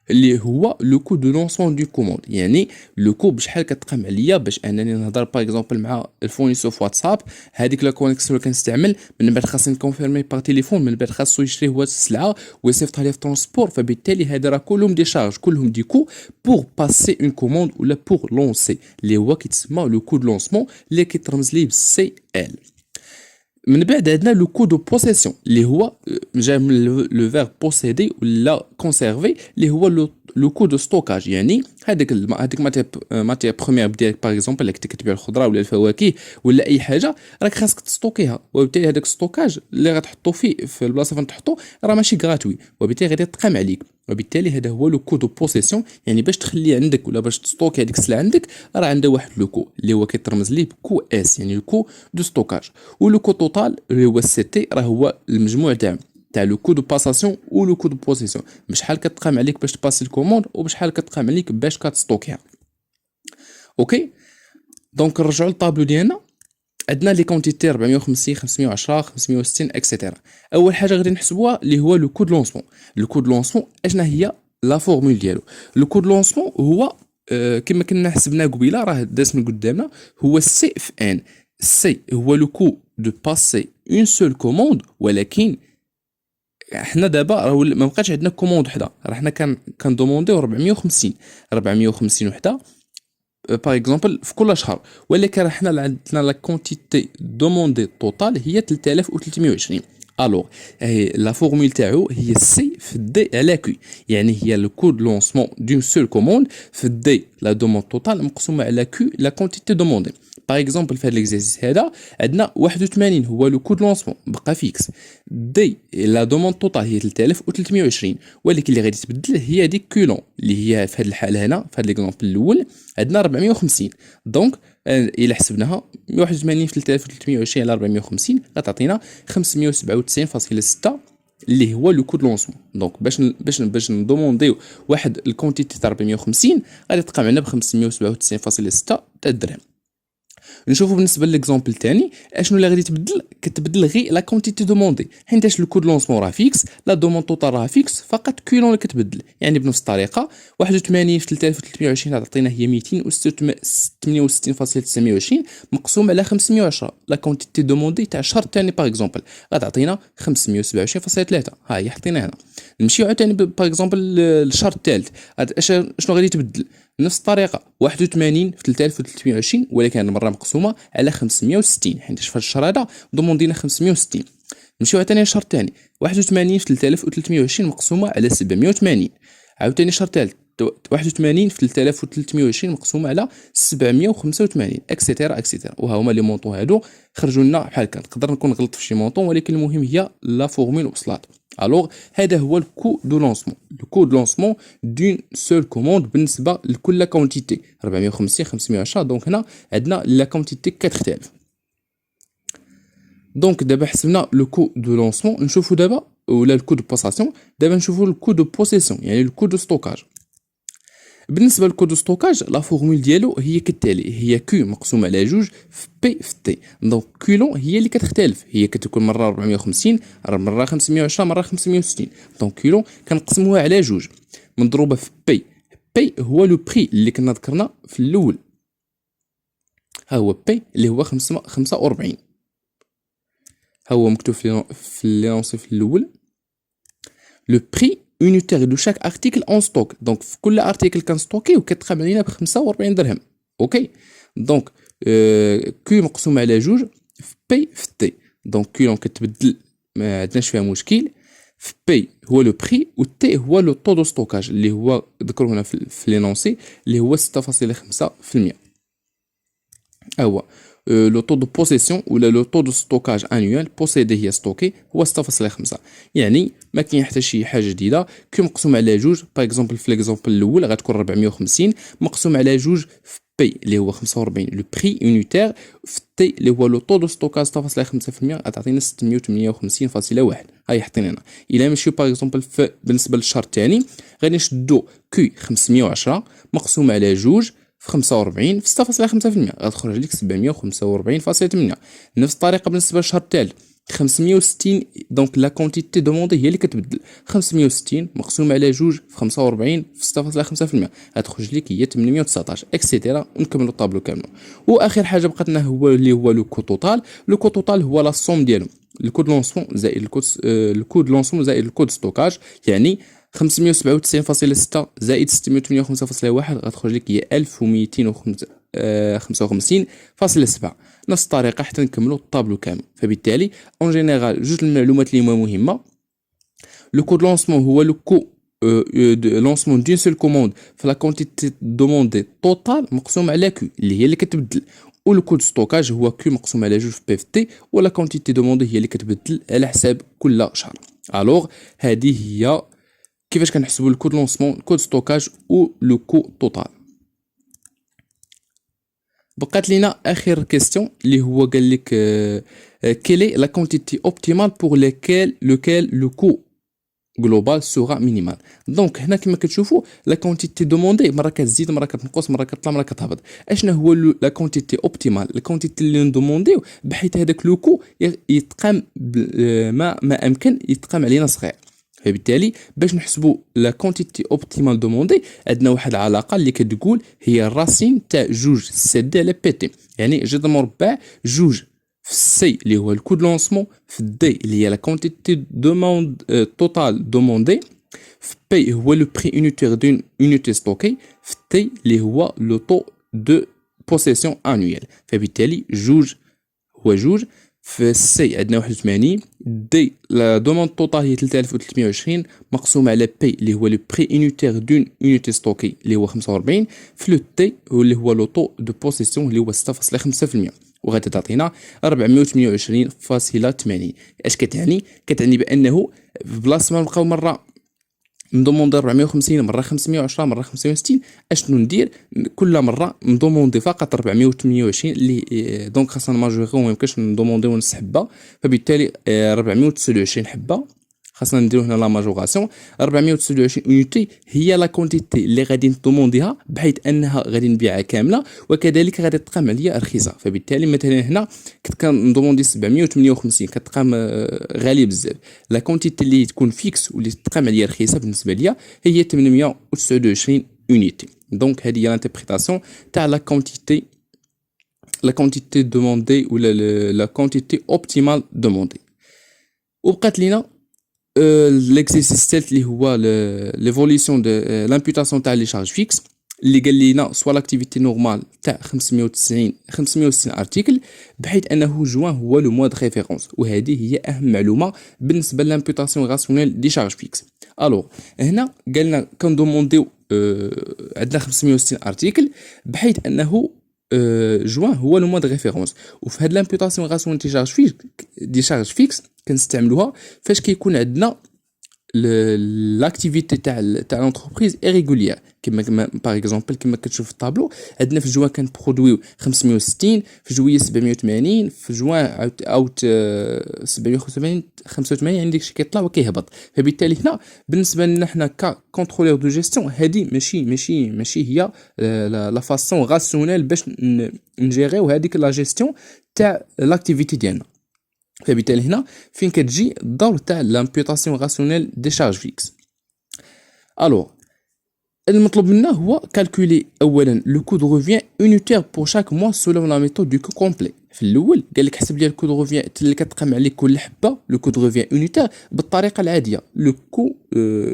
اللي هو لو كو دو لونسمون دو كوموند، يعني لو كو بشحال كتقام عليا باش انني نهضر باغ اكزومبل مع الفورنيسور في واتساب. هذيك لا كونيكسيون اللي كنستعمل من بعد خاصني نكونفيرمي باغ تليفون، من بعد خاصو يشري هو السلعه ويصيفطها لي في ترونسبور، فبالتالي هذا راه كلهم دي شارج، كلهم دي كو بور باسي اون كوموند ولا بور لونسي، اللي هو كيتسمى لو كو دو لونسمون اللي كيترمز ليه بالسي ال. من بعد عندنا لو كو دو بوسيسيون اللي هو جاي من لو فيرب بوسيدي ولا كونسيرفي، اللي هو لو كو دو ستوكاج. يعني هذيك ماتير بروميير ديالك باغ اكزومبل اللي كنت كتبيع الخضره ولا الفواكه ولا اي حاجه، راك خاصك تستوكيها، وبالتالي هذاك ستوكاج اللي غتحطو فيه في البلاصه فين تحطو راه ماشي غراتوي، وبالتالي غادي تقام عليك. وبالتالي هذا هو لو كو دو بوسيسيون، يعني باش تخلي عندك ولا باش تستوكي هذيك السلعه عندك راه عندها واحد لو كو اللي هو كيترمز ليه بكو اس، يعني لو كو دو ستوكاج. ولو كو توتال اللي هو السي تي راه هو المجموع تاع لو كو دو باساسيون و لو كو دو بوسيسيون، بشحال كتقام عليك باش تباسي الكوموند وبشحال كتقام عليك باش كتستوكيها. اوكي، دونك نرجعوا للطابلو ديالنا. عندنا لي كونتيتي 450 510 560 اكسيتيرا. اول حاجه غادي نحسبوها اللي هو لو كود لونسمون. لو كود لونسمون اشنا هي لا فورمول ديالو؟ لو كود لونسمون هو كما كنا حسبناه قبيله، راه داز من قدامنا، هو سي اف ان. سي هو لو كو دو باسي اون سول كوموند، ولكن حنا دابا راه ما بقاش عندنا كوموند وحده، راه حنا كندومونديو 450 وحده باغ اكزومبل في كل شهر، ولكن حنا عندنا لا كونتيتي دوموندي توتال هي 3320. الوغ لا فورمول تاعو هي سي في دي على كي، يعني هي لو كو دو لونسمون دون سول كوموند في دي لا دوموند توتال مقسومه على كي لا كونتيتي دوموندي. باغ اكزومبل في هذا ليكزيرسيس هذا عندنا 81 هو لو كو دو لونسمون بقى فيكس، دي لا دوموند توتال هي 3320، ولكن اللي غادي تبدل هي ديك كولون اللي هي في هذه الحاله هنا في هذا ليكزومبل الاول عندنا 450. دونك الا حسبناها 81 في 3320 على 450 غتعطينا 597.6 اللي هو لو كو دو لونسمون. دونك باش ندومونديو واحد الكونتيتي تاع 450 غادي تقام عندنا ب 597.6 تاع الدرهم. نشوفوا بالنسبه لليكزامبل الثاني اشنو اللي غادي تبدل، كتبدل غير لا كونتيتي دوموندي، حيتاش لو كود لونسمون راه فيكس، لا دوموند توتال راه فيكس، فقط كيلون اللي كتبدل. يعني بنفس الطريقه 81 في 3320 تعطينا هي 268.920 مقسوم على 510 لا كونتيتي دوموندي تاع الشهر الثاني باغ اكزومبل غتعطينا 527.3. ها هي حطينا هنا. نمشيو عاوتاني باغ اكزومبل للشهر الثالث، شنو غادي تبدل؟ نفس الطريقه 81 في 3320 ولكن المره مقسومه على 560، حيت في الشهر هذا دوموندينا 560. نمشيو عاوتاني للشهر الثاني 81 في 3320 مقسومه على 780، عاوتاني الشهر الثالث 81 في 3320 مقسومه على 785 اكسيتيرا اكسيتيرا. وها هما لي مونطون هادو خرجوا لنا بحال هكا. نقدر نكون غلطت في شي مونطون، ولكن المهم هي لا فورمول وصلات. الوغ هذا هو الكو دو لونسمون، لو كو دو لونسمون دون سول كوموند بالنسبه لكل كونتيتي 450 510. دونك هنا عندنا لا كونتيتي كتختلف. دونك دابا حسبنا لو كو دو لونسمون، نشوفوا دابا ولا الكو دو باساسيون. دابا نشوفوا الكو دو بوسيسيون يعني الكو دو ستوكاج. بالنسبه للكو دو ستوكاج لا فورمول ديالو هي كالتالي، هي كيو مقسوم على جوج في بي في تي. دونك كيلون هي اللي كتختلف، هي كتكون مره 450 مره 510 مره 560. دونك كيلون كنقسموها على جوج مضروبه في بي. بي هو لو بري اللي كنا ذكرنا في الاول، ها هو بي اللي هو 45. ها هو مكتوب في لونسي في الاول لو بري unitaire de chaque article en stock. دونك في كل ارتيكل كنستوكي وكتقام علينا ب 45 درهم. اوكي، دونك كيو مقسوم على جوج في بي في تي. دونك كيلون كتبدل ما عندناش فيها مشكل. في بي هو لو بري و تي هو لو طو دو ستوكاج اللي هو ذكروا هنا في لينونسي اللي هو 6.5%. هو لو طو دو بوسيسيون ولا لو طو دو ستوكاج انيوال بوسيدي هي ستوكي هو 6.5. يعني ما كاين حتى شي حاجه جديده. كي مقسوم على جوج باغ اكزومبل في ليكزومبل الاول غتكون 450 مقسوم على جوج في بي اللي هو 45 لو بري يونيتير في تي اللي هو لو طو دو ستوكاج 6.5% غتعطينا 658.1. هاي حطينا هنا. الا مشيو باغ اكزومبل بالنسبه للشهر الثاني غادي نشدو كي 510 مقسوم على جوج في 45 في 6.5%، غتخرج لك 745.8. نفس الطريقه بالنسبه للشهر الثالث 560. دونك لا كونتيتي دوموندي هي اللي كتبدل، 560 مقسوم على جوج في 45 في 6.5%، غتخرج لك هي 819 اكسيتيرا. ونكملوا الطابلو كامل. واخر حاجه بقات لنا هو اللي هو لو كو توتال. لو كو توتال هو لا سوم ديالهم، الكود لونسمون زائد الكود لونسمون زائد الكود ستوكاج، يعني 597.6 زائد 658.1 غتخرج لك هي 1255.7. نفس الطريقه حتى نكملوا الطابلو كامل. فبالتالي اون جينيرال جوج المعلومات اللي هما مهمه. لو كود لونسمون هو لو كو de lancement d'une seule commande في la quantité demandée totale مقسوم على Q اللي هي اللي كتبدل، و le code stockage هو Q مقسوم على جوج في بي في تي، و la quantité demandée هي اللي كتبدل على حساب كل شهر. الوغ هذه هي كيفاش كنحسبوا الكود لونسمون، الكود ستوكاج و لو كو توتال. بقات لينا اخر كيستيون اللي هو قال لك كيلي لا كونتيتي اوبتيمال بور لوكال لو كو جلوبال سوغا مينيمال. دونك هنا كما كتشوفوا لا كونتيتي دوموندي مره كتزيد مره كتنقص مره كتطلع مره كتهبط. اشنا هو لا كونتيتي اوبتيمال؟ لا كونتيتي اللي ندومونديو بحيث هذاك لو كو يتقام ما امكن يتقام علينا صغير. فبالتالي باش نحسبوا لا كونتيتي اوبتيمال دوموندي عندنا واحد العلاقه اللي كتقول هي الراسين تاع جوج سي دي على بي تي، يعني جذر مربع جوج في السي اللي هو الكود لونسمون، في الدي اللي هي لا كونتيتي دوموند توتال دوموندي، في بي هو لو بري يونيتير دون يونيتي ستوكي، في تي اللي هو لو طو دو بوسيسيون انويل. فبالتالي جوج هو جوج، في السي عندنا 81، دي لا دوموند توتال هي 3320 مقسوم على بي اللي هو لو بري يونيتير دون يونيتي ستوكي اللي هو 45، في لو تي اللي هو لو طو دو بوسيسيون اللي هو 6.5%، وغادي تعطينا 428.80. اش كتعني؟ كتعني بانه بلاصه ما نبقاو مره ندوموندي 450 مره 510 مره 560، اشنو ندير؟ كل مره ندوموندي فقط 428 اللي دونك خاصنا ماجوريغو، ما يمكنش ندومونديو نص حبه. فبالتالي 429 حبه خاصنا نديرو هنا لا ماجوراسيون. 429 اونيتي هي لا كونتيتي اللي غادي ندومونديها بحيث انها غادي نبيعها كامله، وكذلك غادي تقام عليا رخيصه. فبالتالي مثلا هنا كنت كندوموندي 758 كتقام غاليه بزاف. لا كونتيتي اللي تكون فيكس واللي تقام عليا رخيصه بالنسبه ليا هي 829 اونيتي. دونك هذه هي لانتربريتاسيون تاع لا كونتيتي دوموندي ولا لا كونتيتي اوبتيمال دوموندي. وبقات لينا l'exercice الثالث اللي هو l'évolution de l'imputation تاع لي شارج فيكس، اللي قال لينا سوا لاكتيفيتي نورمال تاع 560 ارتيكل، بحيث انه جوان هو لو موا دو ريفيرونس، وهذه هي اهم معلومه بالنسبه للامبيوتاسيون راسيونيل دي شارج فيكس. الوغ هنا قالنا كندومونديو عندنا 560 ارتيكل بحيث انه جوان هو لو موا دو ريفيرونس. وفي هاد لامبيوتاسيون راسيونيل دي شارج فيكس كنستعملوها فاش كيكون عندنا لاكتيفيتي تاع لونتربريز ايريغوليير، كما باغ اكزومبل كما كتشوف في الطابلو عندنا في جوان كان برودويو 560، في جويه 780، في جوان اوت 785 يعني داكشي كيطلع وكيهبط. فبالتالي هنا بالنسبه لنا حنا ككونترولور دو جيستيون هذه ماشي هي لا فاسون راسيونيل باش نجيريو هذيك لا جيستيون تاع لاكتيفيتي ديالنا. فبالتالي هنا فين كتجي الدور تاع لامبيوتاسيون راسيونيل دي شارج فيكس. الوغ المطلوب منا هو كالكولي اولا لو كو دو ريفيان يونيتير بور شاك موا سولون لا ميثود دو كو كومبلي. في الاول قال لك حسب لي الكو دو ريفيان اللي كتقام عليه كل حبه، لو كو دو ريفيان يونيتير بالطريقه العاديه، لو كو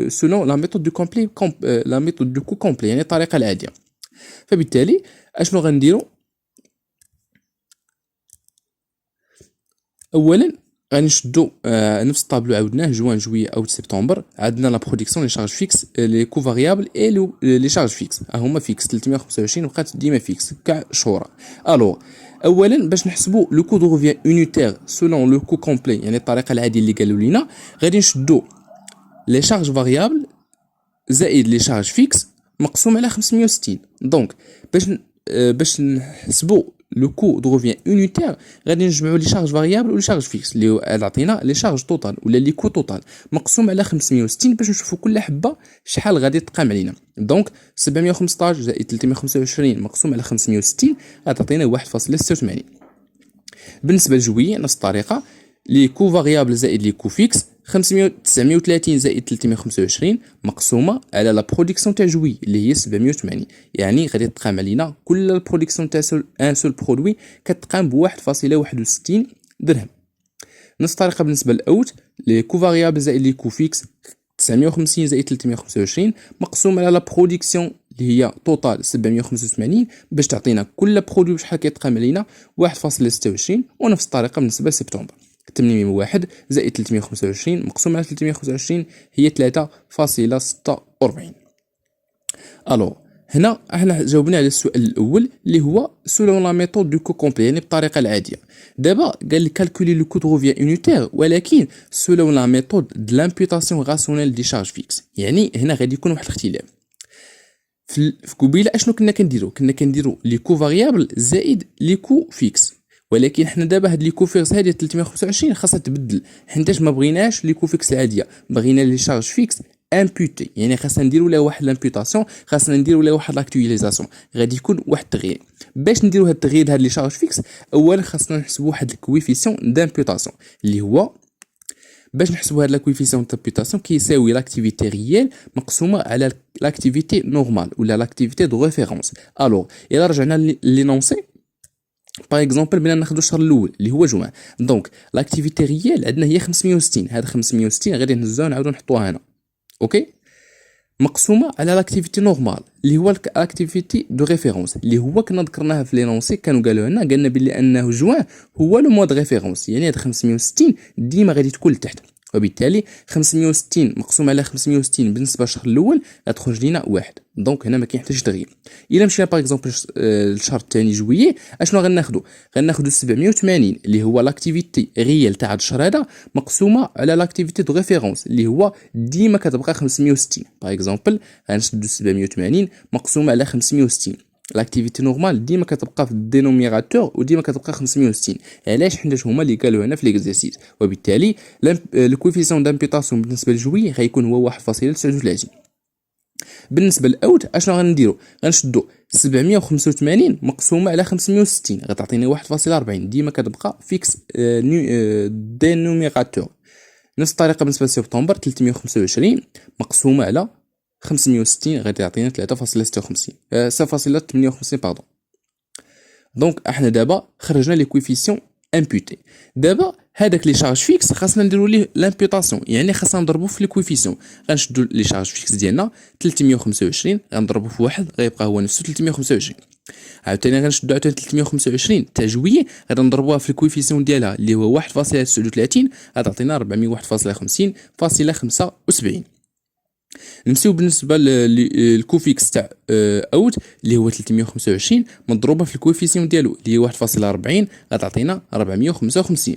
سولون لا ميثود دو كومبلي لا ميثود دو كو كومبلي يعني الطريقه العاديه. فبالتالي اشنو غنديرو؟ اولا غنشدو نفس الطابلو عاودناه جوان جوية او سبتمبر، عندنا لا برودكسيون لي شارج فيكس لي كو فاريابل اي لي شارج فيكس هما فيكس 325 بقات ديما فيكس كاع شهور. الوغ اولا باش نحسبوا لو كو دو ريفيان يونيتير سولون لو كو كومبلي يعني الطريقه العاديه اللي قالوا لينا، غادي نشدو لي شارج فاريابل زائد لي شارج فيكس مقسوم على 560. دونك باش نحسبوا لو كو دو روفيان يونيتير غادي نجمعوا لي شارج فاريابل ولي شارج فيكس اللي عطينا لي شارج توتال ولا لي كو توتال مقسوم على 560 باش نشوفوا كل حبه شحال غادي تقام علينا. دونك 715 زائد 325 مقسوم على 560 غتعطينا 1.86. بالنسبه للجويه نفس الطريقه، لي كو فاريابل زائد لي كو فيكس 930 زائد 325 مقسومه على لا برودكسيون تاع جوي اللي هي 780، يعني غادي تقام علينا كل البرودكسيون تاع ان سول برودوي كتقام ب 1.61 درهم. نفس الطريقه بالنسبه للاوت، لي كو فاريابل زائد لي كو فيكس 950 زائد 325 مقسوم على لا برودكسيون اللي هي توتال 785 باش تعطينا كل برودوي شحال كيتقام علينا 1.26. ونفس الطريقه بالنسبه لسبتمبر 801 زائد 325 مقسوم على 325 هي 3.46. الو هنا احنا جاوبنا على السؤال الاول اللي هو سولون لا ميثود دو كو كومبلي، يعني بالطريقه العاديه. دابا قال لك كالكولي لو كو دو روفيان يونيتير ولكن سولون لا ميثود دو لامبوتاسيون راسيونيل دي شارج فيكس، يعني هنا غادي يكون واحد الاختلاف. في قبيله اشنو كنا كنديرو لي كو فاريابل زائد لي كو فيكس، ولكن حنا دابا هاد لي كو فيكس هادي 325 خاصها تبدل حيتاش ما بغيناش لي كو فيكس العاديه، بغينا لي شارج فيكس امبوتي، يعني خاصنا نديرو لها واحد لامبوتاسيون، خاصنا نديرو لها واحد لاكتواليزاسيون، غادي يكون واحد التغيير. باش نديرو هاد التغيير هاد لي شارج فيكس اولا خاصنا نحسبوا واحد الكويفيسيون دامبوتاسيون اللي هو باش نحسبوا هاد لاكويفيسيون دامبوتاسيون كيساوي لاكتيفيتي ريال مقسومه على لاكتيفيتي نورمال ولا لاكتيفيتي دو ريفيرونس. الوغ الا رجعنا لينونسي باغ اكزومبل بغينا ناخذ الشهر الاول اللي هو جوان، دونك لاكتيفيتي ريال عندنا هي 560، هاد 560 غادي نهزوها نعاودو نحطوها هنا اوكي، مقسومه على لاكتيفيتي نورمال اللي هو لاكتيفيتي دو ريفيرونس اللي هو كنا ذكرناها في لينونسي، كانوا قالوا لنا قالنا بلي انه جوان هو لو موا دو ريفيرونس، يعني هاد 560 ديما غادي تكون لتحت، وبالتالي 560 مقسوم على 560 بالنسبه للشهر الاول غتخرج لينا واحد. دونك هنا ما كاينحتاجش تغيير. الا مشينا باغ اكزومبل الشهر الثاني جويي اشنو غناخذوا 780 اللي هو لاكتيفيتي ريال تاع هذا الشهر هذا مقسومه على لاكتيفيتي دو ريفيرونس اللي هو ديما كتبقى 560. باغ اكزومبل غنشدو 780 مقسومه على 560، لاكتيفيتي نورمال ديما كتبقى في الدينوميراتور وديما كتبقى 560. علاش؟ حيت هما اللي قالوا هنا في ليكزيرسيس، وبالتالي الكوفيسيون دامبوتاسيون بالنسبه للجوي غيكون هو 1.39. بالنسبه للاوت اشنو غنديرو؟ غنشدو 785 مقسومه على 560 غتعطيني 1.40 ديما كتبقى فيكس دينوميراتور. نفس الطريقه بالنسبه لسبتمبر 325 مقسومه على 560 غادي يعطينا 3.56 0.58 باردون. دونك احنا دابا خرجنا لي كويفيسيون امبوتي. دابا هذاك لي شارج فيكس خاصنا نديرو ليه لامبوتاسيون، يعني خاصنا نضربو في لي كويفيسيون. غنشدو لي شارج فيكس ديالنا 325 غنضربو في واحد غيبقى هو نفسو 325، عاوتاني غنشدو عاوتاني 325 تاع جويي غادي نضربوها في الكويفيسيون ديالها اللي هو 1.39 غتعطينا 401.50.75. نمسيو بالنسبه للكوفيكس تاع اوت اللي هو 325 مضروبه في الكوفيسيون ديالو اللي هي 1.40 غتعطينا 455.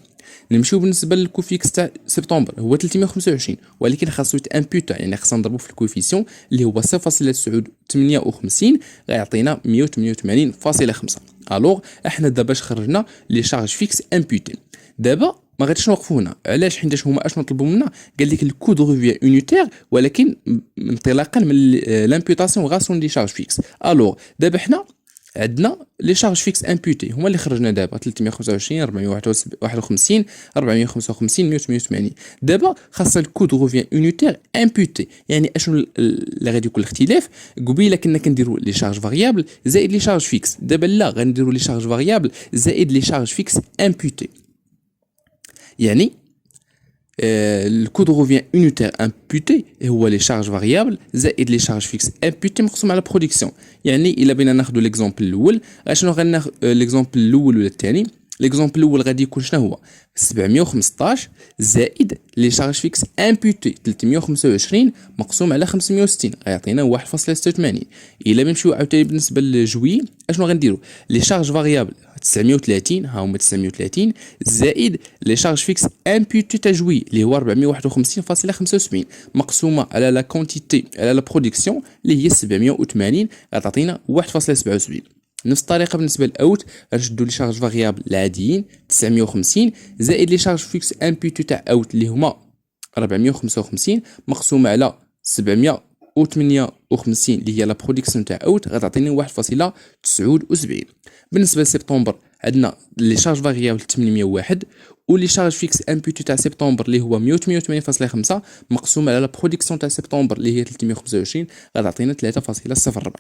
نمشيو بالنسبه للكوفيكس تاع سبتمبر هو 325 ولكن خاصو يتامبوتا، يعني خاصنا نضربو في الكوفيسيون اللي هو 0.58 غيعطينا 188.5. الوغ احنا دابا باش خرجنا لي شارج فيكس امبوتي. دابا ما غاديش نوقفوا هنا، علاش؟ حيت هما اشنو طلبوا منا؟ قال لك الكو دو روفيان يونيتير ولكن انطلاقا من لامبوتاسيون غاسون دي شارج فيكس. الوغ دابا حنا عندنا لي شارج فيكس امبوتي هما اللي خرجنا دابا 325 451 455 188. دابا خاصنا الكو دو روفيان يونيتير امبوتي، يعني اشنو اللي غادي يكون الاختلاف؟ قبيله كنا كنديروا لي شارج فاريابل زائد لي شارج فيكس، دابا لا غنديروا لي شارج فاريابل زائد لي شارج فيكس امبوتي، يعني الكو دو روفيان يونيتير امبوتي هو لي شارج فاريابل زائد لي شارج فيكس امبوتي مقسوم على برودكسيون. يعني الا بغينا ناخذوا ليكزامبل الاول اشنو غناخذ ليكزامبل الاول ولا الثاني؟ ليكزامبل الاول غادي يكون شنو هو 715 زائد لي شارج فيكس امبوتي 325 مقسوم على 560 غيعطينا 1.86. الا نمشيو عاوتاني بالنسبه للجوي اشنو غنديروا؟ لي شارج فاريابل 930 ها هما 930 زائد لي شارج فيكس امبوتي تاع جوي اللي هو 451.75 مقسومه على لا كونتيتي على لا برودكسيون اللي هي 780 غتعطينا 1.77. نفس الطريقه بالنسبه لاوت، غنشدو لي شارج فاريابل العاديين 950 زائد لي شارج فيكس امبيتو تاع اوت اللي هما 455 مقسومه على 758 اللي هي لا برودكسيون تاع اوت، غتعطيني 1.79. بالنسبه لسبتمبر عندنا لي شارج فاريابل 801 ولي شارج فيكس امبيتو تاع سبتمبر اللي هو 188.5 مقسوم على لا برودكسيون تاع سبتمبر اللي هي 325 غتعطينا 3.04.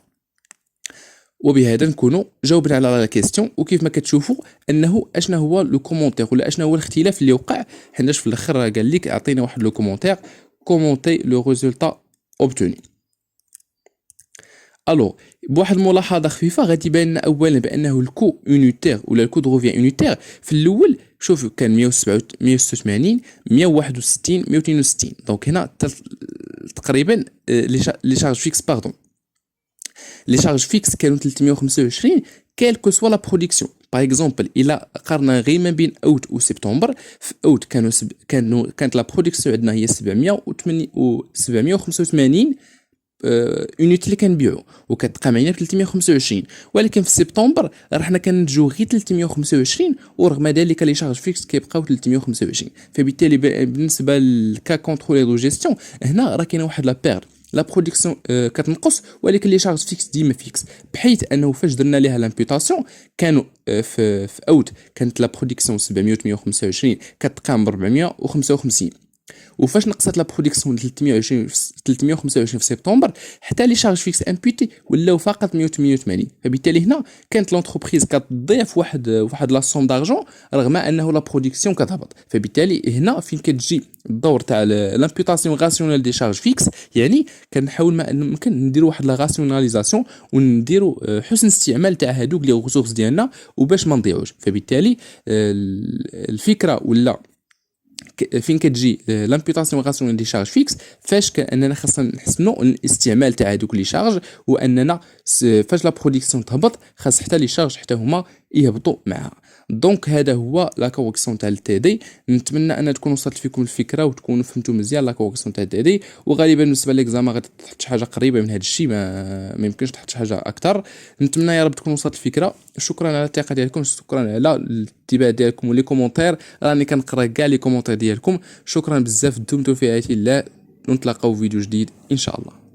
وبهذا نكونوا جاوبنا على لا كيستيون. وكيف ما كتشوفوا انه اشنا هو لو كومونتير ولا اشنا هو الاختلاف اللي وقع، حيناش في الاخر قال لك اعطينا واحد لو كومونتير كومونتي لو ريزولتا اوبتوني. الو بواحد الملاحظه خفيفه غادي يبان لنا اولا بانه الكو يونيتير ولا الكو دو روفيا يونيتير في الاول شوفوا كان 187 161 260. دونك هنا تقريبا لي شارج فيكس باردون لي شارج فيكس كانوا 325 كالكو سوا لا برودكسيون. باغ اكزومبل الا قارنا غير ما بين اوت و سبتمبر، في اوت كانت لا برودكسيون عندنا هي 785 يونيت اللي كنبيعو وكتبقى معنا 325، ولكن في سبتمبر رحنا كنتجو غير 325 ورغم ذلك لي شارج فيكس كيبقاو 325. فبالتالي بالنسبه للكا كونترولي دو جيستيون هنا راه كاينه واحد لا بير لا برودكسيون كتنقص ولكن لي شارج فيكس ديما فيكس، بحيث انه فاش درنا ليها لامبوتاسيون كانوا في اوت كانت لا برودكسيون 725 كتقام ب 455، وفاش نقصت لا برودكسيون 325 في سبتمبر حتى لي شارج فيكس امبوتي ولاو فقط 188. فبالتالي هنا كانت لونتربريز كتضيف واحد لا سوم دارجون رغم انه لا برودكسيون كتهبط. فبالتالي هنا فين كتجي الدور تاع لامبوتاسيون راسيونيل دي شارج فيكس، يعني كنحاول ما ممكن نديروا واحد لا راسيوناليزاسيون ونديروا حسن استعمال تاع هذوك لي ريسورس ديالنا وباش ما نضيعوش. فبالتالي الفكره ولا فين كتجي لامبوتاسيون راسيونيل دي شارج فيكس فاش اننا خاصنا نحسنوا الاستعمال تاع هذوك لي شارج، واننا فاش لا برودكسيون تهبط خاص حتى لي شارج حتى هما يهبطوا معها. دونك هذا هو لا كوريكسيون تاع التي دي. نتمنى ان تكون وصلت فيكم الفكره وتكونوا فهمتوا مزيان لا كوريكسيون تاع التي دي. وغالبا بالنسبه لليكزامان غادي تحط شي حاجه قريبه من هذا الشيء، ما يمكنش تحط شي حاجه اكثر. نتمنى يا رب تكون وصلت الفكره. شكرا على الثقه ديالكم، شكرا على الانتباه ديالكم ولي كومونتير، راني كنقرا كاع لي كومونتير ديالكم. شكرا بزاف، دمتم في امان الله، نتلاقاو في فيديو جديد ان شاء الله.